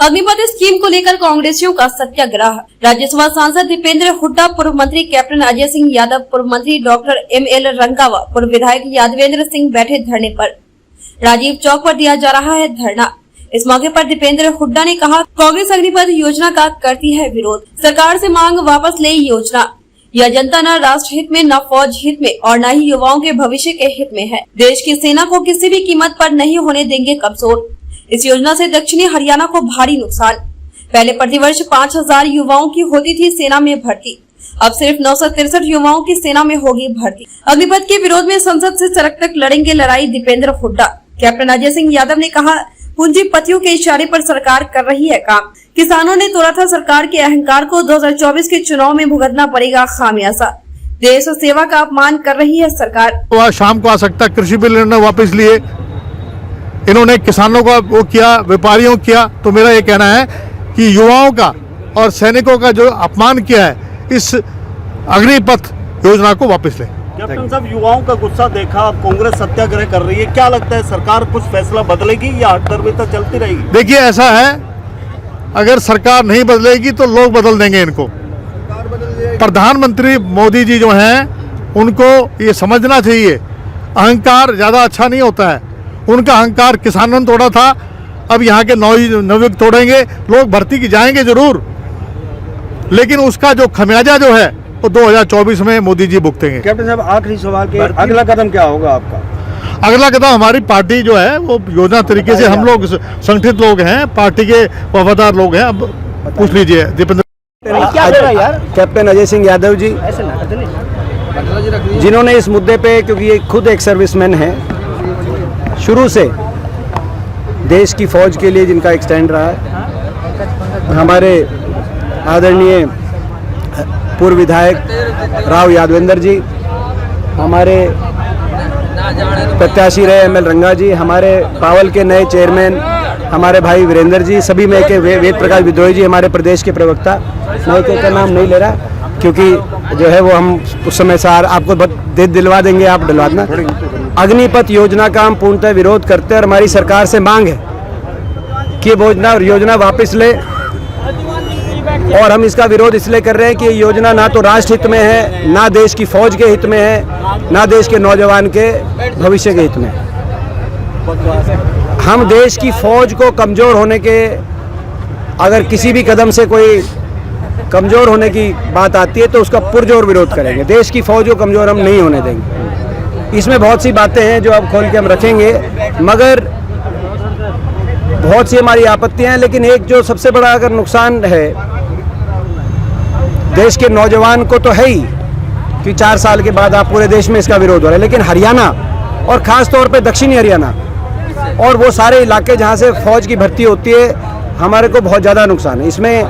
Agnipath scheme को लेकर कांग्रेसियों का सत्याग्रह। राज्यसभा सांसद दीपेंद्र हुड्डा, पूर्व मंत्री कैप्टन अजय सिंह यादव, पूर्व मंत्री डॉक्टर एमएल रंगावा, पूर्व विधायक यादवेंद्र सिंह बैठे धरने पर। राजीव चौक पर दिया जा रहा है धरना। इस मौके पर दीपेंद्र हुड्डा ने कहा, कांग्रेस अग्निपथ योजना का करती है विरोध। सरकार से मांग वापस ले योजना। यह जनता न राष्ट्र हित में, न फौज हित में और न ही युवाओं के भविष्य के हित में है। देश की सेना को किसी भी कीमत पर नहीं होने देंगे कमजोर। इस योजना से दक्षिणी हरियाणा को भारी नुकसान। पहले प्रतिवर्ष 5000 युवाओं की होती थी सेना में भर्ती, अब सिर्फ 963 युवाओं की सेना में होगी भर्ती। अग्निपथ के विरोध में संसद से सड़क तक लड़ेंगे लड़ाई दीपेंद्र हुड्डा। कैप्टन अजय सिंह यादव ने कहा, पूंजीपतियों के इशारे पर सरकार कर रही है काम। किसानों ने तोड़ा था सरकार के अहंकार को, 2024 के चुनाव में भुगतना पड़ेगा खामियाजा। देश और सेवा का अपमान कर रही है सरकार। तो शाम को आ सकता है। कृषि बिल इन्होंने वापस लिए, इन्होंने किसानों का वो किया, व्यापारियों किया। तो मेरा ये कहना है कि युवाओं का और सैनिकों का जो अपमान किया है, इस अग्निपथ योजना को वापस लें। कैप्टन साहब, युवाओं का गुस्सा देखा, अब कांग्रेस सत्याग्रह कर रही है, क्या लगता है सरकार कुछ फैसला बदलेगी या हटदरमिता चलती रहेगी? देखिए, ऐसा है, अगर सरकार नहीं बदलेगी तो लोग बदल देंगे इनको। प्रधानमंत्री मोदी जी जो हैं, उनको ये समझना चाहिए, अहंकार ज़्यादा अच्छा नहीं होता है। उनका अहंकार किसानों ने तोड़ा था, अब यहाँ के नवयुवक तोड़ेंगे। लोग भर्ती की जाएंगे जरूर, लेकिन उसका जो खमियाजा जो है वो 2024 में मोदी जी भुगतेंगे। कैप्टन साहब, आखिरी सवाल के अगला कदम क्या होगा आपका? अगला कदम हमारी पार्टी जो है वो योजना तरीके से, हम लोग संगठित लोग हैं, पार्टी के वफादार लोग हैं। अब पूछ लीजिए दीपेंद्र। कैप्टन अजय सिंह यादव जी, जिन्होंने इस मुद्दे पे, क्योंकि ये खुद एक सर्विसमैन है, शुरू से देश की फौज के लिए जिनका एक स्टैंड रहा है, हमारे आदरणीय पूर्व विधायक राव यादवेंद्र जी, हमारे प्रत्याशी रहे एमएल रंगा जी, हमारे पावल के नए चेयरमैन हमारे भाई वीरेंद्र जी, सभी में के वेद प्रकाश विद्रोही जी, हमारे प्रदेश के प्रवक्ता, मैं का नाम नहीं ले रहा क्योंकि जो है वो हम उस समय से आपको दिलवा देंगे, आप दिलवा देना। अग्निपथ योजना का हम पूर्णतः विरोध करते हैं और हमारी सरकार से मांग है कि योजना वापस ले। और हम इसका विरोध इसलिए कर रहे हैं कि ये योजना ना तो राष्ट्र हित में है, ना देश की फौज के हित में है, ना देश के नौजवान के भविष्य के हित में। हम देश की फौज को कमज़ोर होने के, अगर किसी भी कदम से कोई कमज़ोर होने की बात आती है तो उसका पुरजोर विरोध करेंगे। देश की फौज को कमज़ोर हम नहीं होने देंगे। इसमें बहुत सी बातें हैं जो अब खोल के हम रखेंगे, मगर बहुत सी हमारी आपत्तियां हैं। लेकिन एक जो सबसे बड़ा अगर नुकसान है देश के नौजवान को तो है ही कि 4 साल के बाद आप पूरे देश में इसका विरोध हो रहा है, लेकिन हरियाणा और ख़ास तौर पे दक्षिणी हरियाणा और वो सारे इलाके जहां से फौज की भर्ती होती है, हमारे को बहुत ज़्यादा नुकसान है। इसमें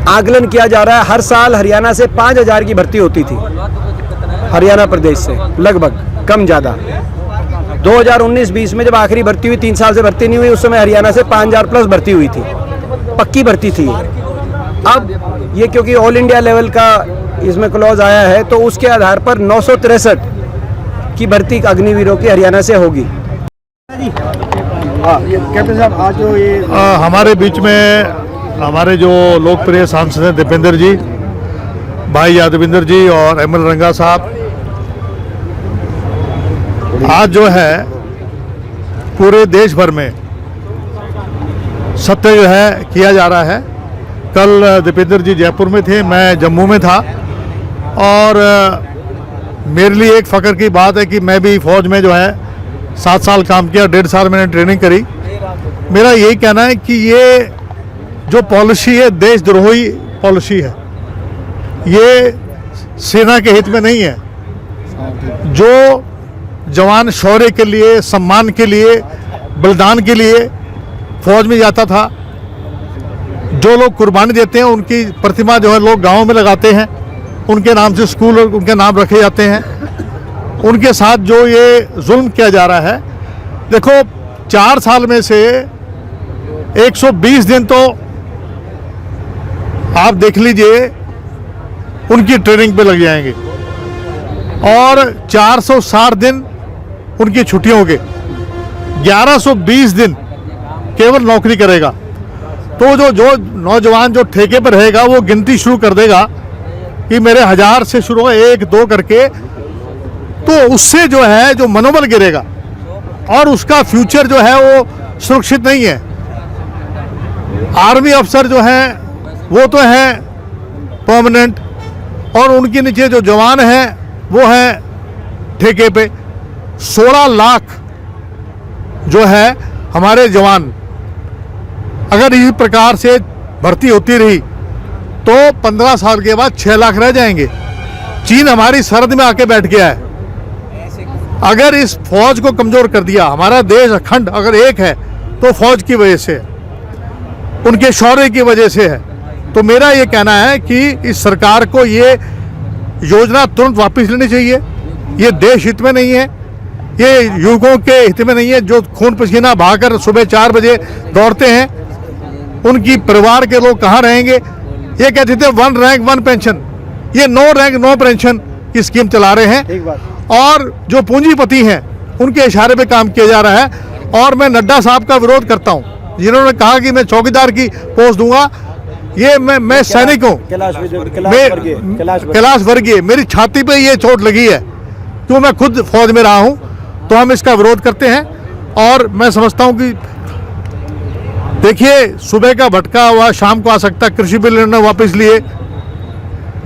आकलन किया जा रहा है, हर साल हरियाणा से 5000 की भर्ती होती थी, हरियाणा प्रदेश से लगभग, कम ज़्यादा। 2019-20 में जब आखिरी भर्ती हुई, 3 साल से भर्ती नहीं हुई, उस समय हरियाणा से 5000 प्लस भर्ती हुई थी, पक्की भर्ती थी। अब ये क्योंकि ऑल इंडिया लेवल का इसमें क्लॉज आया है, तो उसके आधार पर 963 की भर्ती अग्निवीरों की हरियाणा से होगी। कैप्टन साहब, आज जो ये हमारे बीच में हमारे जो लोकप्रिय सांसद हैं दीपेंद्र जी, भाई यादवेंद्र जी और एमएल रंगा साहब, आज जो है पूरे देश भर में सत्याग्रह किया जा रहा है। कल दीपेंद्र जी जयपुर में थे, मैं जम्मू में था, और मेरे लिए एक फ़ख्र की बात है कि मैं भी फ़ौज में जो है 7 साल काम किया, 1.5 साल मैंने ट्रेनिंग करी। मेरा यही कहना है कि ये जो पॉलिसी है देशद्रोही पॉलिसी है, ये सेना के हित में नहीं है। जो जवान शौर्य के लिए, सम्मान के लिए, बलिदान के लिए फौज में जाता था, जो लोग कुर्बानी देते हैं, उनकी प्रतिमा जो है लोग गाँव में लगाते हैं, उनके नाम से स्कूल उनके नाम रखे जाते हैं। उनके साथ जो ये जुल्म किया जा रहा है, देखो 4 साल में से 120 दिन तो आप देख लीजिए उनकी ट्रेनिंग पे लग जाएंगे, और 460 दिन उनकी छुट्टियों के, 1120 दिन केवल नौकरी करेगा। तो जो नौजवान जो ठेके पर रहेगा वो गिनती शुरू कर देगा कि मेरे 1000 से शुरू हो 1 2 करके, तो उससे जो है जो मनोबल गिरेगा और उसका फ्यूचर जो है वो सुरक्षित नहीं है। आर्मी अफसर जो हैं वो तो हैं परमानेंट, और उनके नीचे जो जवान हैं वो हैं ठेके पे। 16 लाख जो है हमारे जवान, अगर इस प्रकार से भर्ती होती रही तो 15 साल के बाद 6 लाख रह जाएंगे। चीन हमारी सरहद में आके बैठ गया है। अगर इस फौज को कमजोर कर दिया, हमारा देश अखंड अगर एक है तो फौज की वजह से है, उनके शौर्य की वजह से है। तो मेरा ये कहना है कि इस सरकार को ये योजना तुरंत वापस लेनी चाहिए। ये देश हित में नहीं है, ये युवकों के हित में नहीं है। जो खून पसीना बहाकर सुबह 4 बजे दौड़ते हैं, उनकी परिवार के लोग कहाँ रहेंगे। ये कहते थे 1 रैंक 1 पेंशन, ये 9 रैंक 9 पेंशन की स्कीम चला रहे हैं। और जो पूंजीपति हैं उनके इशारे पे काम किया जा रहा है। और मैं नड्डा साहब का विरोध करता हूँ, जिन्होंने कहा कि मैं चौकीदार की पोस्ट दूंगा। ये मैं सैनिक हूँ, कैलाश वर्गीय, मेरी छाती पे ये चोट लगी है, तो मैं खुद फौज में रहा हूँ, तो हम इसका विरोध करते हैं। और मैं समझता हूँ कि देखिए, सुबह का भटका हुआ शाम को आ सकता। कृषि बिल इन्होंने वापस लिए,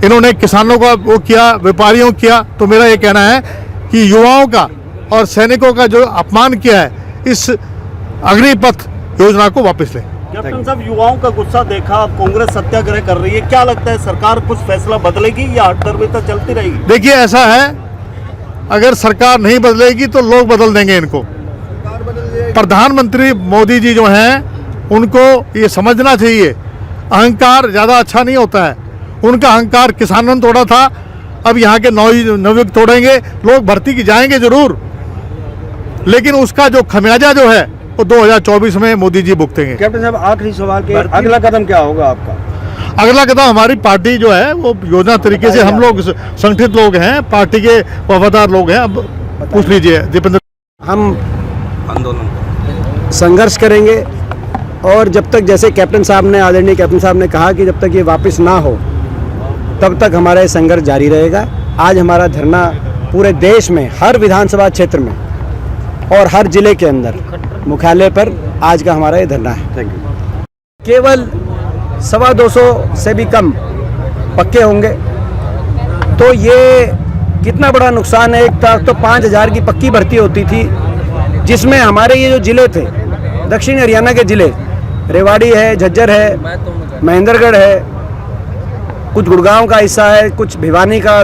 इन्होंने किसानों का वो किया, व्यापारियों किया। तो मेरा ये कहना है कि युवाओं का और सैनिकों का जो अपमान किया है, इस अग्निपथ योजना को वापस लें। कैप्टन साहब, युवाओं का गुस्सा देखा, कांग्रेस सत्याग्रह कर रही है, क्या लगता है सरकार कुछ फैसला बदलेगी या हटदर्मी तक चलती रहेगी? देखिए, ऐसा है, अगर सरकार नहीं बदलेगी तो लोग बदल देंगे इनको। प्रधानमंत्री मोदी जी जो हैं उनको ये समझना चाहिए, अहंकार ज़्यादा अच्छा नहीं होता है। उनका अहंकार किसानों ने तोड़ा था, अब यहाँ के नवयुवक तोड़ेंगे। लोग भर्ती की जाएंगे जरूर, लेकिन उसका जो खमियाजा जो है वो 2024 में मोदी जी भुगतेंगे। कैप्टन साहब, आखिरी सवाल के अगला कदम क्या होगा आपका? अगला कदम, हमारी पार्टी जो है वो योजना तरीके से, हम लोग संगठित लोग हैं, पार्टी के वफादार लोग हैं। अब पूछ लीजिए दीपेंद्र। हम आंदोलन संघर्ष करेंगे, और जब तक, जैसे कैप्टन साहब ने, आदरणीय कैप्टन साहब ने कहा कि जब तक ये वापस ना हो तब तक हमारा ये संघर्ष जारी रहेगा। आज हमारा धरना पूरे देश में, हर विधानसभा क्षेत्र में और हर जिले के अंदर मुख्यालय पर आज का हमारा ये धरना है। Thank you. केवल 225 से भी कम पक्के होंगे, तो ये कितना बड़ा नुकसान है। एक तरफ तो 5000 की पक्की भर्ती होती थी, जिसमें हमारे ये जो जिले थे, दक्षिण हरियाणा के जिले, रेवाड़ी है, झज्जर है, महेंद्रगढ़ है, कुछ गुड़गांव का हिस्सा है, कुछ भिवानी का,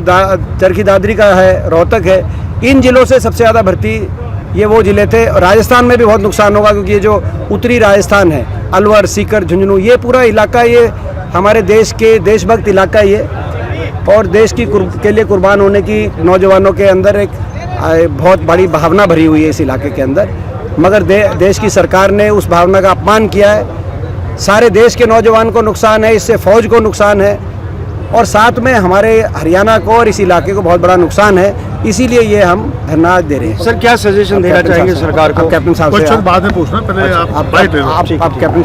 चरखी दादरी का है, रोहतक है। इन जिलों से सबसे ज़्यादा भर्ती ये वो जिले थे। और राजस्थान में भी बहुत नुकसान होगा, क्योंकि ये जो उत्तरी राजस्थान है, अलवर, सीकर, झुंझुनू, ये पूरा इलाका, ये हमारे देश के देशभक्त इलाका ये, और देश की के लिए कुर्बान होने की नौजवानों के अंदर एक बहुत बड़ी भावना भरी हुई है इस इलाके के अंदर। मगर देश की सरकार ने उस भावना का अपमान किया है। सारे देश के नौजवान को नुकसान है, इससे फौज को नुकसान है, और साथ में हमारे हरियाणा को और इस इलाके को बहुत बड़ा नुकसान है। इसीलिए ये हम धरना दे रहे हैं। सर, क्या सजेशन देना चाहेंगे सरकार को? कैप्टन साहब से बाद में पूछना, पहले आप कैप्टन